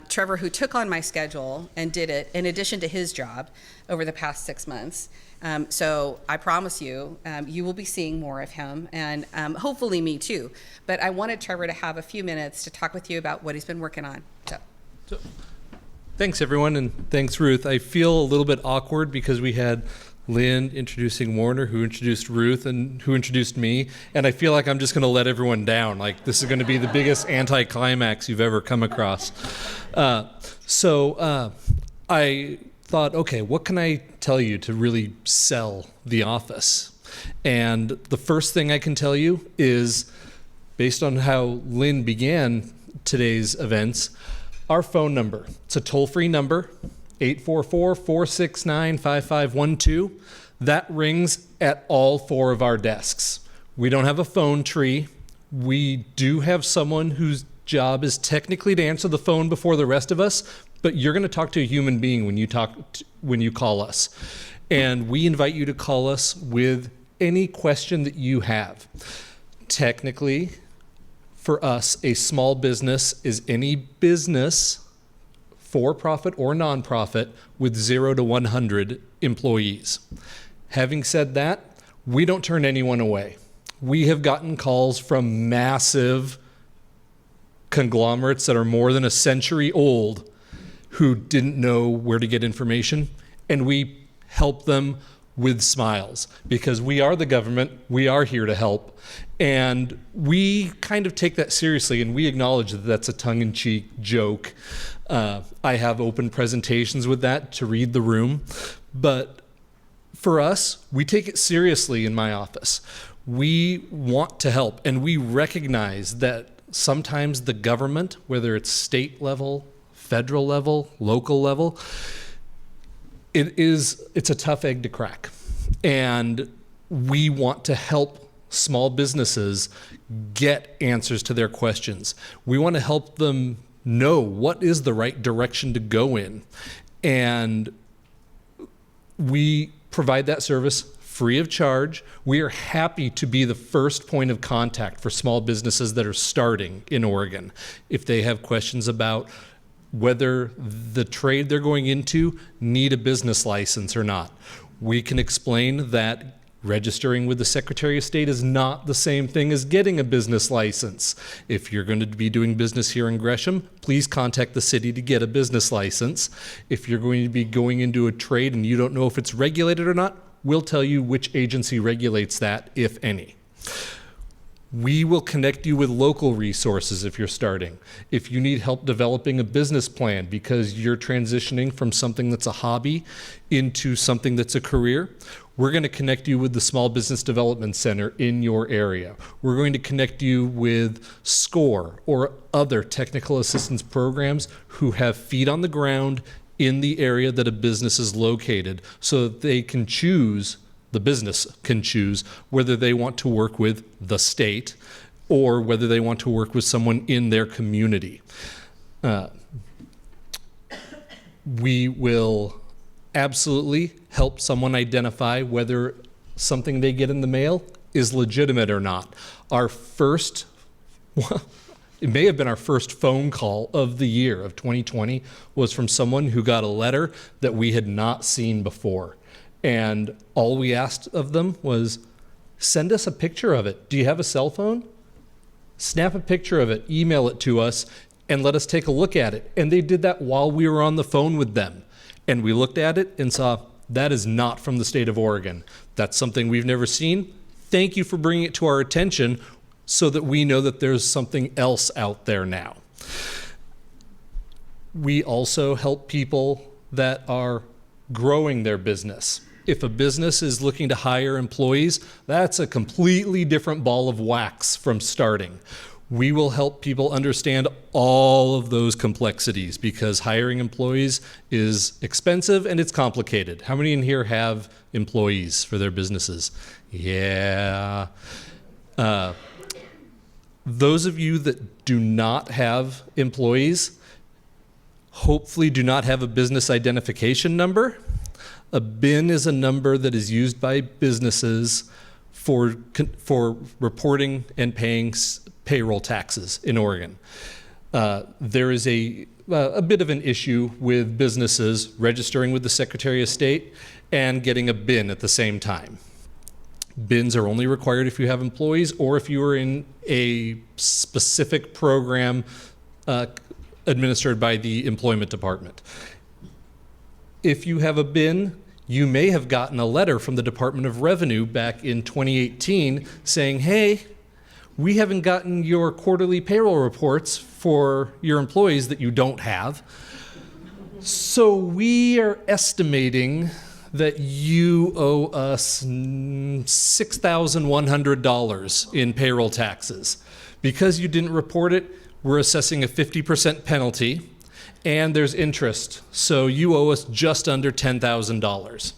Trevor, who took on my schedule and did it in addition to his job over the past 6 months. So I promise you, you will be seeing more of him, and hopefully me too. But I wanted Trevor to have a few minutes to talk with you about what he's been working on. So. Thanks, everyone, and thanks, Ruth. I feel a little bit awkward because we had Lynn introducing Warner, who introduced Ruth, and who introduced me, and I feel like I'm just going to let everyone down. Like, this is going to be the biggest anticlimax you've ever come across. So I thought, okay, what can I tell you to really sell the office? And the first thing I can tell you is, based on how Lynn began today's events, our phone number. It's a toll-free number, 844-469-5512. That rings at all 4 of our desks. We don't have a phone tree. We do have someone whose job is technically to answer the phone before the rest of us, but you're going to talk to a human being when you call us. And we invite you to call us with any question that you have. Technically, for us, a small business is any business, for-profit or nonprofit, with 0 to 100 employees. Having said that, we don't turn anyone away. We have gotten calls from massive conglomerates that are more than a century old who didn't know where to get information, and we help them with smiles, because we are the government, we are here to help, and we kind of take that seriously, and we acknowledge that that's a tongue-in-cheek joke. I have open presentations with that to read the room, but for us, we take it seriously in my office. We want to help, and we recognize that sometimes the government, whether it's state level, federal level, local level, it's a tough egg to crack. And we want to help small businesses get answers to their questions. We want to help them know what is the right direction to go in. And we provide that service free of charge. We are happy to be the first point of contact for small businesses that are starting in Oregon. If they have questions about whether the trade they're going into need a business license or not, we can explain that registering with the Secretary of State is not the same thing as getting a business license. If you're going to be doing business here in Gresham, please contact the city to get a business license. If you're going to be going into a trade and you don't know if it's regulated or not, we'll tell you which agency regulates that, if any. We will connect you with local resources if you're starting. If you need help developing a business plan because you're transitioning from something that's a hobby into something that's a career, we're going to connect you with the Small Business Development Center in your area. We're going to connect you with SCORE or other technical assistance programs who have feet on the ground in the area that a business is located, so that they can choose, the business can choose whether they want to work with the state or whether they want to work with someone in their community. We will absolutely help someone identify whether something they get in the mail is legitimate or not. It may have been our first phone call of the year of 2020 was from someone who got a letter that we had not seen before. And all we asked of them was, send us a picture of it. Do you have a cell phone? Snap a picture of it, email it to us, and let us take a look at it. And they did that while we were on the phone with them. And we looked at it and saw, that is not from the state of Oregon. That's something we've never seen. Thank you for bringing it to our attention so that we know that there's something else out there now. We also help people that are growing their business. If a business is looking to hire employees, that's a completely different ball of wax from starting. We will help people understand all of those complexities because hiring employees is expensive and it's complicated. How many in here have employees for their businesses? Yeah. Those of you that do not have employees, hopefully do not have a business identification number. A BIN is a number that is used by businesses for reporting and paying payroll taxes in Oregon. There is a bit of an issue with businesses registering with the Secretary of State and getting a BIN at the same time. BINs are only required if you have employees or if you are in a specific program administered by the Employment Department. If you have a BIN, you may have gotten a letter from the Department of Revenue back in 2018 saying, hey, we haven't gotten your quarterly payroll reports for your employees that you don't have. So we are estimating that you owe us $6,100 in payroll taxes. Because you didn't report it, we're assessing a 50% penalty, and there's interest. So you owe us just under $10,000.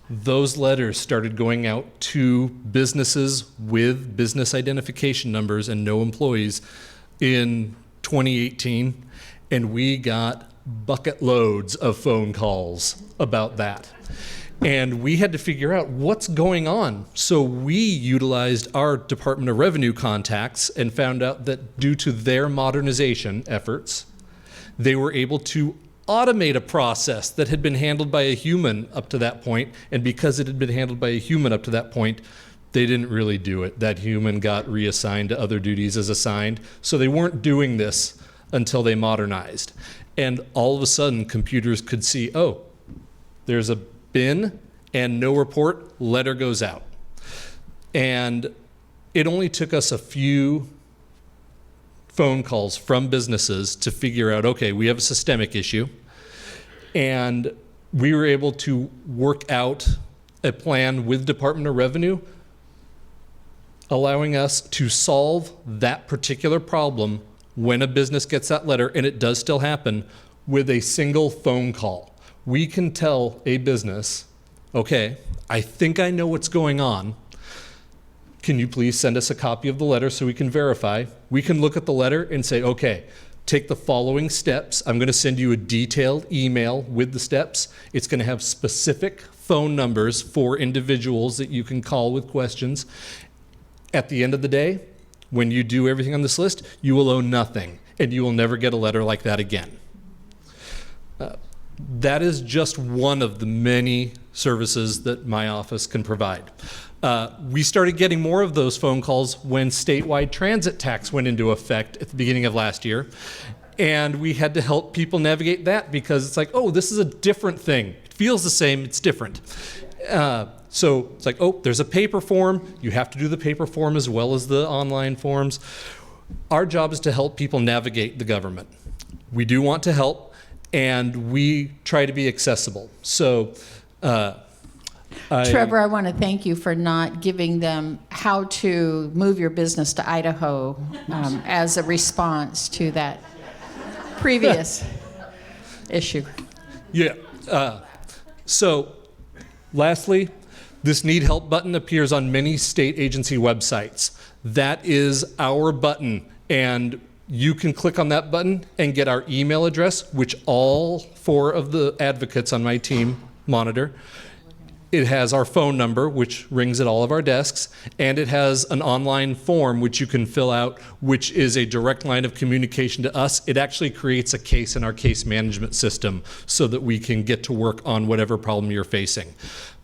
Those letters started going out to businesses with business identification numbers and no employees in 2018, and we got bucket loads of phone calls about that. And we had to figure out what's going on. So we utilized our Department of Revenue contacts and found out that due to their modernization efforts, they were able to automate a process that had been handled by a human up to that point. And because it had been handled by a human up to that point, they didn't really do it. That human got reassigned to other duties as assigned. So they weren't doing this until they modernized. And all of a sudden, computers could see, oh, there's a BIN and no report, letter goes out. And it only took us a few phone calls from businesses to figure out, okay, we have a systemic issue. And we were able to work out a plan with Department of Revenue, allowing us to solve that particular problem when a business gets that letter, and it does still happen, with a single phone call. We can tell a business, okay, I think I know what's going on. can you please send us a copy of the letter so we can verify? We can look at the letter and say, okay, take the following steps. I'm going to send you a detailed email with the steps. It's going to have specific phone numbers for individuals that you can call with questions. At the end of the day, when you do everything on this list, you will owe nothing, and you will never get a letter like that again. That is just one of the many services that my office can provide. We started getting more of those phone calls when statewide transit tax went into effect at the beginning of last year. And we had to help people navigate that because it's like, oh, this is a different thing. It feels the same, it's different. So it's like, oh, there's a paper form. You have to do the paper form as well as the online forms. Our job is to help people navigate the government. We do want to help, and we try to be accessible. So, Trevor, I want to thank you for not giving them how to move your business to Idaho as a response to that previous issue. Yeah. So, lastly, this Need Help button appears on many state agency websites. That is our button, and you can click on that button and get our email address, which all 4 of the advocates on my team monitor. It has our phone number, which rings at all of our desks, and it has an online form which you can fill out, which is a direct line of communication to us. It actually creates a case in our case management system so that we can get to work on whatever problem you're facing.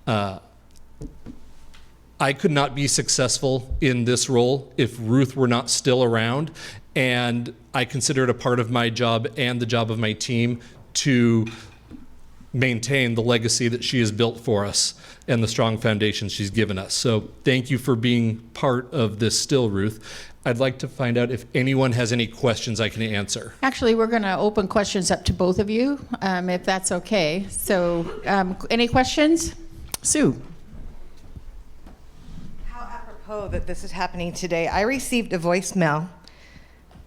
I could not be successful in this role if Ruth were not still around, and I consider it a part of my job and the job of my team to maintain the legacy that she has built for us and the strong foundation she's given us. So thank you for being part of this still, Ruth. I'd like to find out if anyone has any questions I can answer. Actually, we're going to open questions up to both of you, if that's okay. So any questions? Sue. How apropos that this is happening today. I received a voicemail,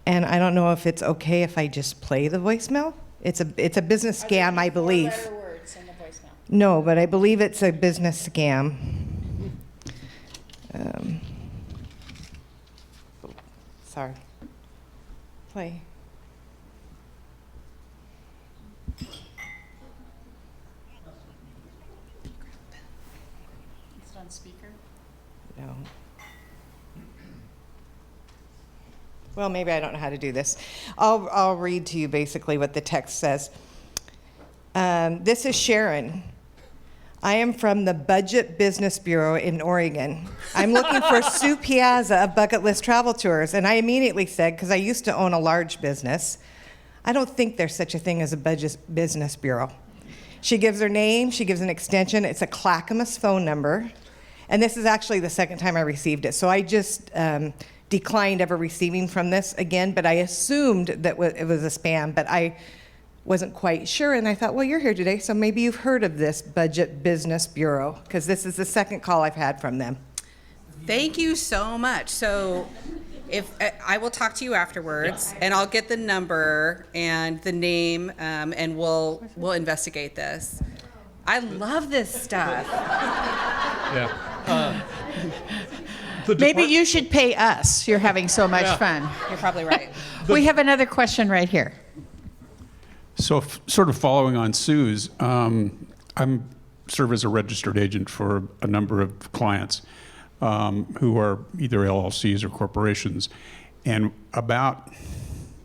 and I don't know if it's okay if I just play the voicemail. It's a business scam, I believe. Are there 4 words in the voicemail? No, but I believe it's a business scam. Sorry. Play. It's on speaker. No. Well, maybe I don't know how to do this. I'll read to you basically what the text says. This is Sharon. I am from the Budget Business Bureau in Oregon. I'm looking for Sue Piazza of Bucket List Travel Tours. And I immediately said, because I used to own a large business, I don't think there's such a thing as a Budget Business Bureau. She gives her name, she gives an extension. It's a Clackamas phone number. And this is actually the second time I received it. So I just declined ever receiving from this again, but I assumed that it was a spam, but I wasn't quite sure, and I thought, well, you're here today, so maybe you've heard of this Budget Business Bureau, because this is the second call I've had from them. Thank you so much. So if I will talk to you afterwards, and I'll get the number and the name, and we'll investigate this. I love this stuff. Yeah. Maybe you should pay us. You're having so much fun. You're probably right. We have another question right here. So, sort of following on Sue's, I'm serve as a registered agent for a number of clients who are either LLCs or corporations. And about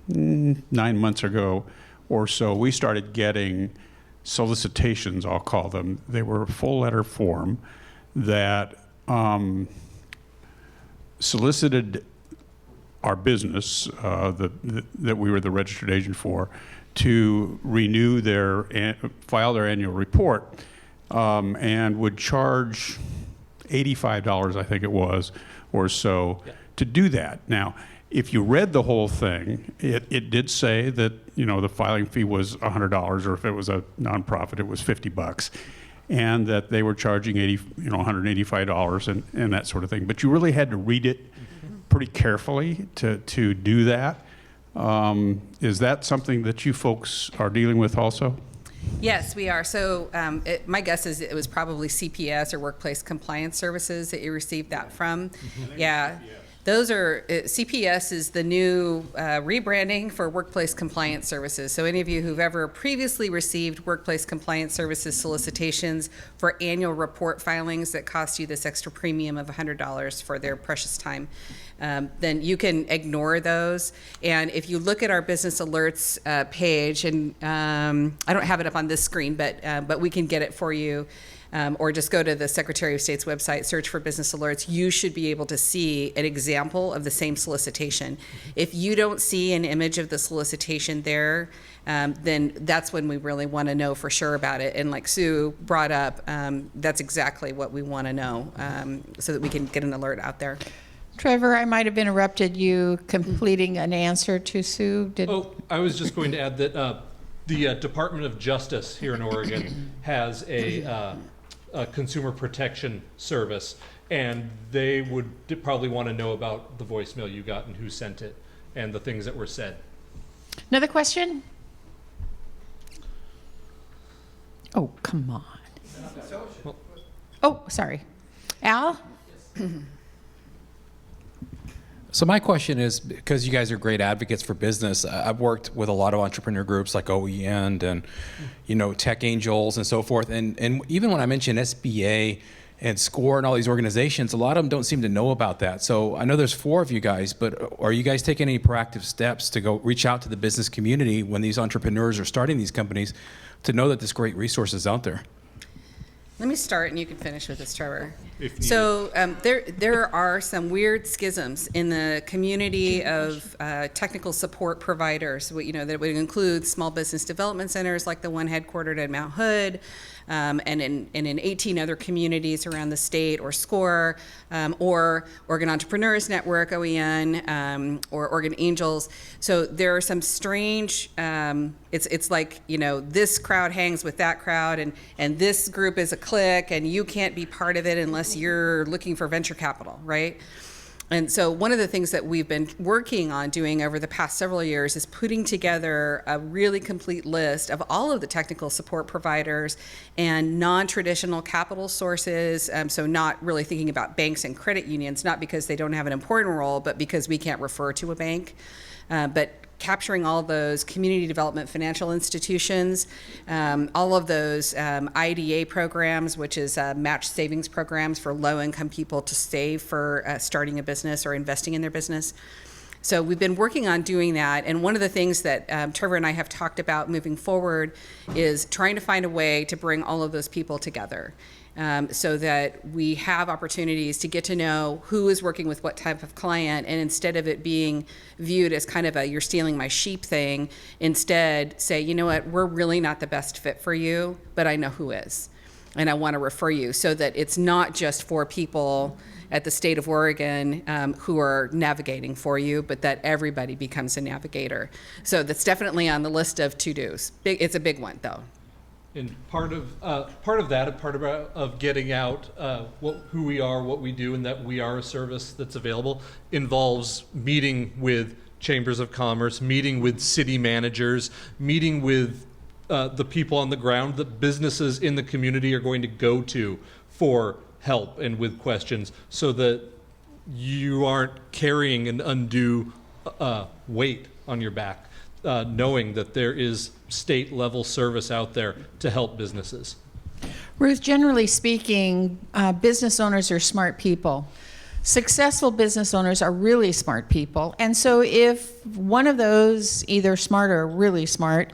9 months ago or so, we started getting solicitations, I'll call them. They were a full letter form that solicited our business that we were the registered agent for to renew file their annual report, and would charge $85, I think it was, or so, to do that. Now, if you read the whole thing, it did say that the filing fee was $100, or if it was a nonprofit, it was $50, and that they were charging $185 and that sort of thing. But you really had to read it pretty carefully to do that. Is that something that you folks are dealing with also? Yes, we are. So my guess is it was probably CPS or Workplace Compliance Services that you received that from. Yeah. Those are, CPS is the new rebranding for Workplace Compliance Services. So any of you who've ever previously received Workplace Compliance Services solicitations for annual report filings that cost you this extra premium of $100 for their precious time, then you can ignore those. And if you look at our business alerts page, and I don't have it up on this screen, but we can get it for you. Or just go to the Secretary of State's website, search for business alerts. You should be able to see an example of the same solicitation. If you don't see an image of the solicitation there, then that's when we really want to know for sure about it. And like Sue brought up, that's exactly what we want to know, so that we can get an alert out there. Trevor, I might have interrupted you completing an answer to Sue. I was just going to add that the Department of Justice here in Oregon has a consumer protection service, and they would probably want to know about the voicemail you got and who sent it and the things that were said. Another question? Oh, come on. Oh, sorry. Al? So my question is, because you guys are great advocates for business, I've worked with a lot of entrepreneur groups like OEN and, Tech Angels and so forth. And even when I mention SBA and SCORE and all these organizations, a lot of them don't seem to know about that. So I know there's 4 of you guys, but are you guys taking any proactive steps to go reach out to the business community when these entrepreneurs are starting these companies to know that this great resource is out there? Let me start, and you can finish with this, Trevor. If needed. So there are some weird schisms in the community of technical support providers. That would include small business development centers like the one headquartered in Mount Hood, and in 18 other communities around the state, or SCORE, or Oregon Entrepreneurs Network, OEN, or Oregon Angels. So there are some strange. It's like this crowd hangs with that crowd, and this group is a clique, and you can't be part of it unless you're looking for venture capital, right? And so one of the things that we've been working on doing over the past several years is putting together a really complete list of all of the technical support providers and non-traditional capital sources. So not really thinking about banks and credit unions, not because they don't have an important role, but because we can't refer to a bank. But capturing all those community development financial institutions, all of those IDA programs, which is match savings programs for low-income people to save for starting a business or investing in their business. So we've been working on doing that, and one of the things that Trevor and I have talked about moving forward is trying to find a way to bring all of those people together. So that we have opportunities to get to know who is working with what type of client, and instead of it being viewed as kind of a you're stealing my sheep thing, instead say, you know what, we're really not the best fit for you, but I know who is, and I want to refer you, so that it's not just for people at the state of Oregon who are navigating for you, but that everybody becomes a navigator. So that's definitely on the list of to-dos. It's a big one, though. And part of getting out who we are, what we do, and that we are a service that's available involves meeting with chambers of commerce, meeting with city managers, meeting with the people on the ground that businesses in the community are going to go to for help and with questions, so that you aren't carrying an undue weight on your back, knowing that there is state level service out there to help businesses. Ruth, generally speaking, business owners are smart people. Successful business owners are really smart people. And so if one of those, either smart or really smart,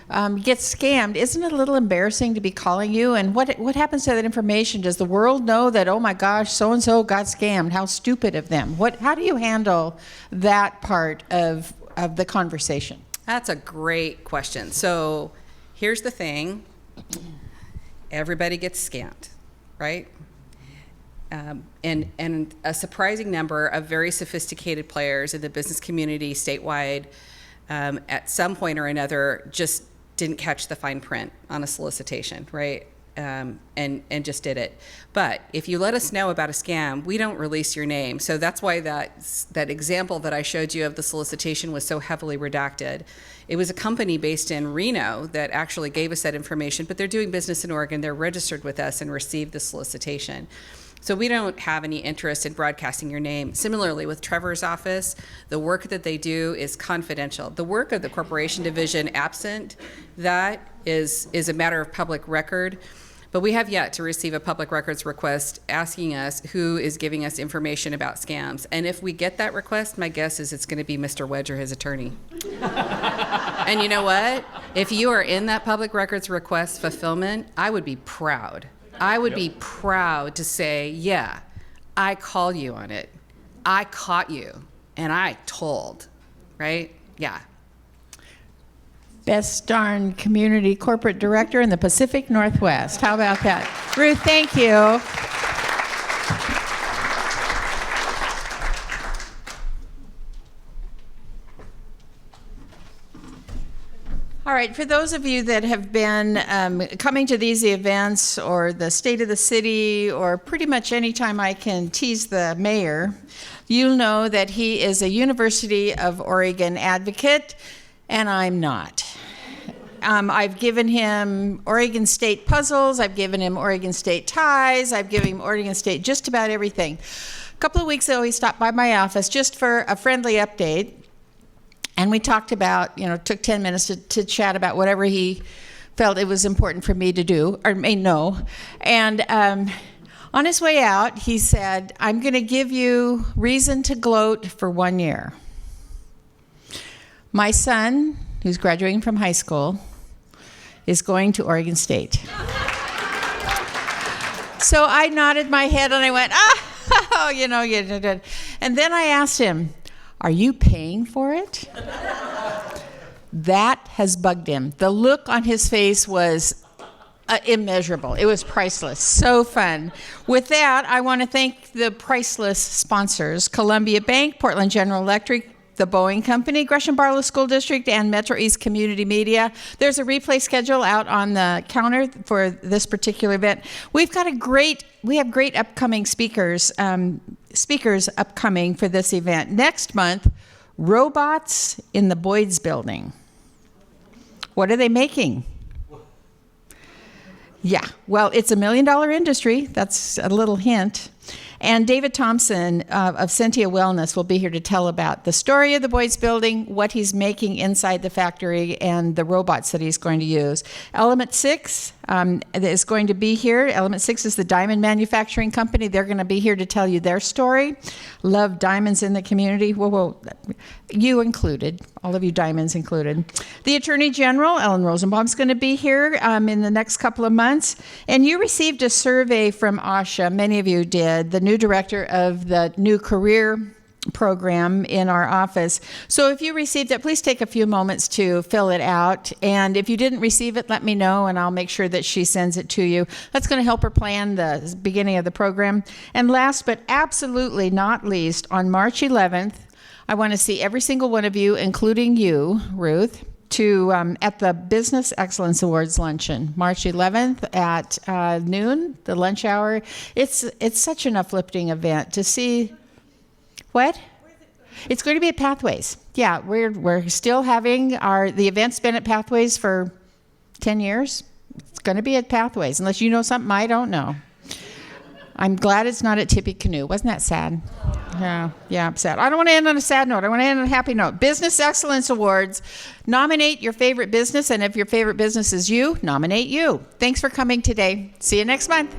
gets scammed, isn't it a little embarrassing to be calling you? And what happens to that information? Does the world know that, oh my gosh, so-and-so got scammed? How stupid of them. How do you handle that part of the conversation? That's a great question. So here's the thing. Everybody gets scammed, right? And a surprising number of very sophisticated players in the business community statewide at some point or another just didn't catch the fine print on a solicitation, right? and just did it. But if you let us know about a scam, we don't release your name. So that's why that example that I showed you of the solicitation was so heavily redacted. It was a company based in Reno that actually gave us that information, but they're doing business in Oregon. They're registered with us and received the solicitation. So we don't have any interest in broadcasting your name. Similarly, with Trevor's office, the work that they do is confidential. The work of the corporation division, absent that, is a matter of public record. But we have yet to receive a public records request asking us who is giving us information about scams. And if we get that request, my guess is it's going to be Mr. Wedge or his attorney. And you know what? If you are in that public records request fulfillment, I would be proud. I would be proud to say, yeah, I called you on it. I caught you, and I told, right? Yeah. Best darn community corporate director in the Pacific Northwest. How about that? Ruth, thank you. All right, for those of you that have been coming to these events or the State of the City or pretty much any time I can tease the mayor, you'll know that he is a University of Oregon advocate, and I'm not. I've given him Oregon State puzzles, I've given him Oregon State ties, I've given him Oregon State just about everything. A couple of weeks ago, he stopped by my office just for a friendly update. And we talked about, took 10 minutes to chat about whatever he felt it was important for me to do, or may know. And on his way out, he said, I'm going to give you reason to gloat for 1 year. My son, who's graduating from high school, is going to Oregon State. So I nodded my head and I went, you did. And then I asked him, are you paying for it? That has bugged him. The look on his face was immeasurable. It was priceless. So fun. With that, I want to thank the priceless sponsors, Columbia Bank, Portland General Electric, the Boeing Company, Gresham Barlow School District, and MetroEast Community Media. There's a replay schedule out on the counter for this particular event. We have great upcoming speakers upcoming for this event. Next month, robots in the Boyd's building. What are they making? Yeah, well, it's $1 million industry. That's a little hint. And David Thompson of Sentia Wellness will be here to tell about the story of the Boyd's building, what he's making inside the factory, and the robots that he's going to use. Element 6 is going to be here. Element 6 is the diamond manufacturing company. They're going to be here to tell you their story. Love diamonds in the community. Whoa, you included. All of you diamonds included. The Attorney General, Ellen Rosenbaum's going to be here in the next couple of months. And you received a survey from Asha, many of you did, the new director of the new career program in our office. So if you received it, please take a few moments to fill it out. And if you didn't receive it, let me know and I'll make sure that she sends it to you. That's going to help her plan the beginning of the program. And last but absolutely not least, on March 11th, I want to see every single one of you, including you, Ruth, at the Business Excellence Awards luncheon, March 11th at noon, the lunch hour. It's such an uplifting event to see. What? It's going to be at Pathways. Yeah, we're still having the event's been at Pathways for 10 years. It's going to be at Pathways, unless you know something I don't know. I'm glad it's not at Tippy Canoe. Wasn't that sad? Yeah, I'm sad. I don't want to end on a sad note. I want to end on a happy note. Business Excellence Awards. Nominate your favorite business, and if your favorite business is you, nominate you. Thanks for coming today. See you next month.